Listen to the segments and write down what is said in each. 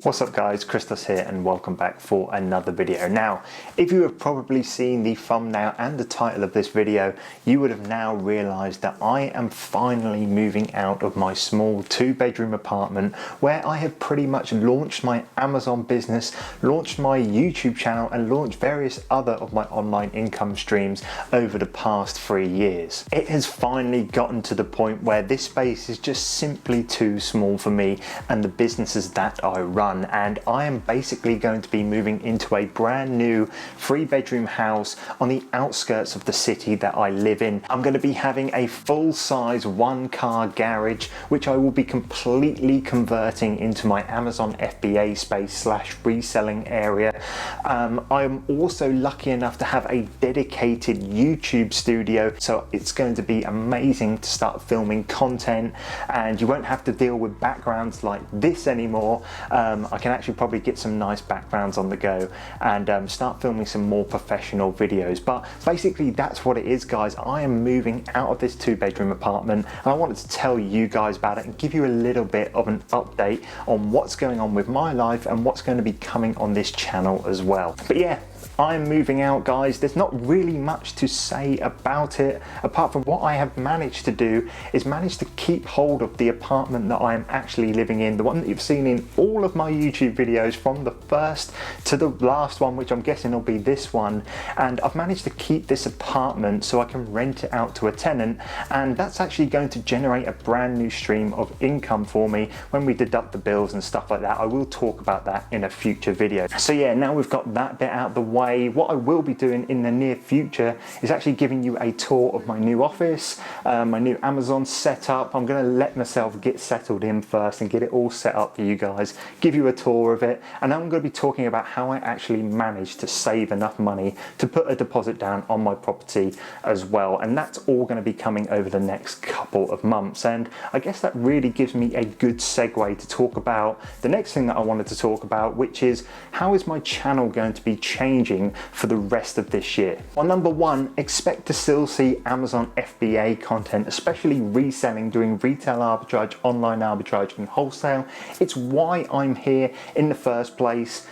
What's up guys, Christos here and welcome back for another video. Now, if you have probably seen the thumbnail and the title of this video, you would have now realised that I am finally moving out of my small 2-bedroom apartment where I have pretty much launched my Amazon business, launched my YouTube channel and launched various other of my online income streams over the past 3 years. It has finally gotten to the point where this space is just simply too small for me and the businesses that I run. And I am basically going to be moving into a brand new 3-bedroom house on the outskirts of the city that I live in. I'm going to be having a full-size 1-car garage, which I will be completely converting into my Amazon FBA space / reselling area. I'm also lucky enough to have a dedicated YouTube studio, so it's going to be amazing to start filming content, and you won't have to deal with backgrounds like this anymore. I can actually probably get some nice backgrounds on the go and start filming some more professional videos. But basically that's what it is, guys. I am moving out of this 2-bedroom apartment and I wanted to tell you guys about it and give you a little bit of an update on what's going on with my life and what's going to be coming on this channel as well. But yeah, I'm moving out, guys. There's not really much to say about it apart from what I have managed to do is manage to keep hold of the apartment that I am actually living in, the one that you've seen in all of my YouTube videos from the first to the last one, which I'm guessing will be this one. And I've managed to keep this apartment so I can rent it out to a tenant, and that's actually going to generate a brand new stream of income for me when we deduct the bills and stuff like that. I will talk about that in a future video. So yeah, now we've got that bit out of the way. What I will be doing in the near future is actually giving you a tour of my new office, my new Amazon setup. I'm going to let myself get settled in first and get it all set up for you guys, give you a tour of it, and I'm going to be talking about how I actually managed to save enough money to put a deposit down on my property as well. And that's all going to be coming over the next couple of months, and I guess that really gives me a good segue to talk about the next thing that I wanted to talk about, which is how is my channel going to be changing for the rest of this year. Well, number one, expect to still see Amazon FBA content, especially reselling, doing retail arbitrage, online arbitrage and wholesale. It's why I'm here in the first place.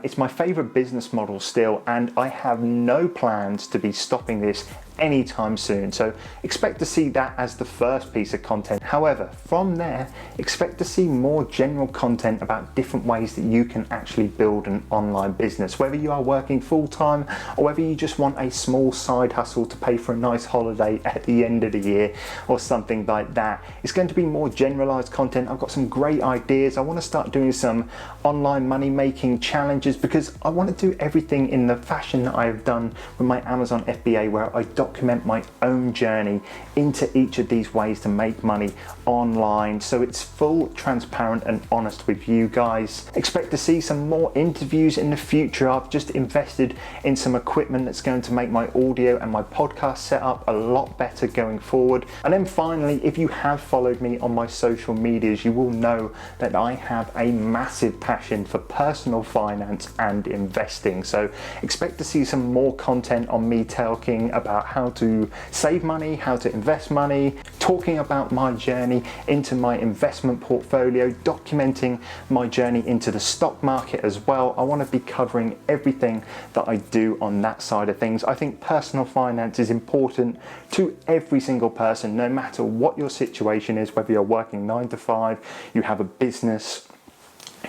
It's my favorite business model still, and I have no plans to be stopping this anytime soon. So expect to see that as the first piece of content. However, from there, expect to see more general content about different ways that you can actually build an online business, whether you are working full-time or whether you just want a small side hustle to pay for a nice holiday at the end of the year or something like that. It's going to be more generalized content. I've got some great ideas. I want to start doing some online money making challenges because I want to do everything in the fashion that I've done with my Amazon FBA, where I document my own journey into each of these ways to make money online, so it's full, transparent and honest with you guys. Expect to see some more interviews in the future. I've just invested in some equipment that's going to make my audio and my podcast setup a lot better going forward. And then finally, if you have followed me on my social medias, you will know that I have a massive passion for personal finance and investing, so expect to see some more content on me talking about how to save money, how to invest money, talking about my journey into my investment portfolio, documenting my journey into the stock market as well. I want to be covering everything that I do on that side of things. I think personal finance is important to every single person, no matter what your situation is, whether you're working 9 to 5, you have a business.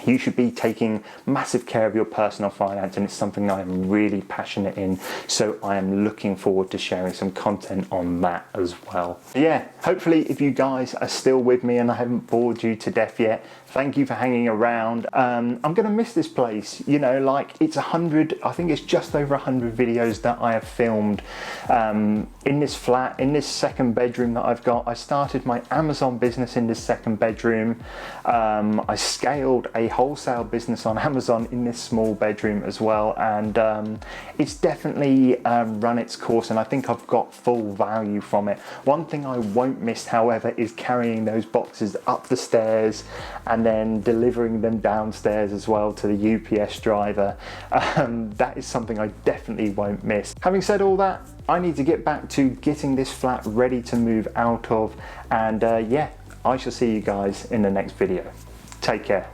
You should be taking massive care of your personal finance, and it's something I am really passionate in, so I am looking forward to sharing some content on that as well. Yeah, hopefully if you guys are still with me and I haven't bored you to death yet, thank you for hanging around. I'm gonna miss this place, you know, like it's 100, I think it's just over 100 videos that I have filmed in this flat, in this 2nd bedroom that I've got. I started my Amazon business in this 2nd bedroom. I scaled a wholesale business on Amazon in this small bedroom as well, and it's definitely run its course, and I think I've got full value from it. One thing I won't miss, however, is carrying those boxes up the stairs and then delivering them downstairs as well to the UPS driver. That is something I definitely won't miss. Having said all that, I need to get back to getting this flat ready to move out of, and yeah, I shall see you guys in the next video. Take care.